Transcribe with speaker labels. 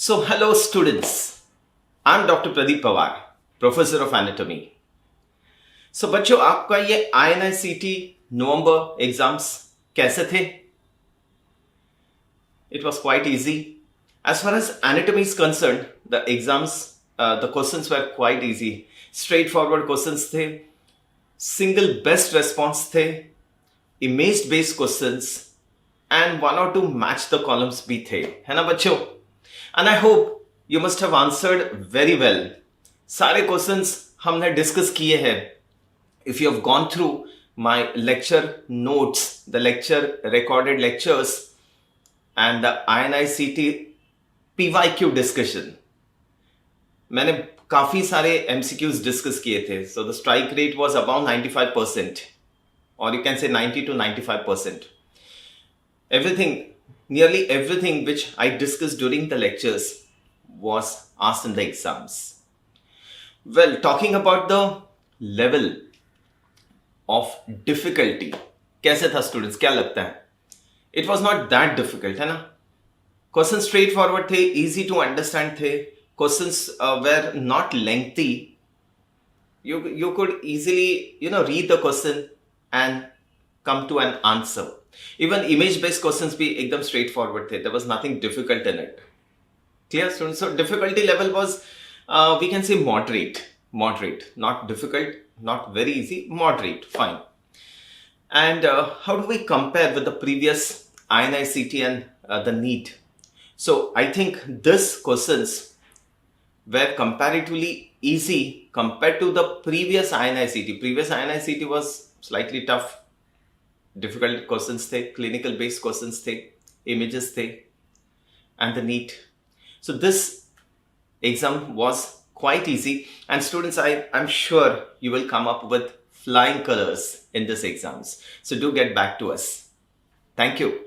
Speaker 1: So, hello students. I'm Dr. Pradeep Pawar, Professor of Anatomy. So, बच्चों आपका ये INICET नवंबर exams कैसे थे? It was quite easy. As far as anatomy is concerned, the exams, the questions were quite easy. Straightforward questions थे, single best response थे, image based questions, and one or two match the columns भी थे, है ना बच्चों? And I hope you must have answered very well. सारे questions हमने discuss किए हैं. If you have gone through my lecture notes, the lecture recorded lectures, and the INICET PYQ discussion, मैंने काफी सारे MCQs discuss किए थे. So the strike rate was about 95%, or you can say 90 to 95%. Nearly everything which I discussed during the lectures was asked in the exams. Well, talking about the level of difficulty, कैसे था students? क्या लगता है? It was not that difficult, है ना? Questions straightforward थे, easy to understand थे. Questions were not lengthy. You could easily read the question and come to an answer. Even image based questions भी एकदम straightforward थे. There was nothing difficult in it. Clear students? So difficulty level was we can say moderate, not difficult, not very easy, moderate, fine. And how do we compare with the previous INICET and the NEET? So I think these questions were comparatively easy compared to the previous INICET. Previous INICET was slightly tough. Difficult questions थे, clinical based questions थे, images थे, and the NEET. So this exam was quite easy, and students, I'm sure you will come up with flying colors in this exams. So do get back to us. Thank you.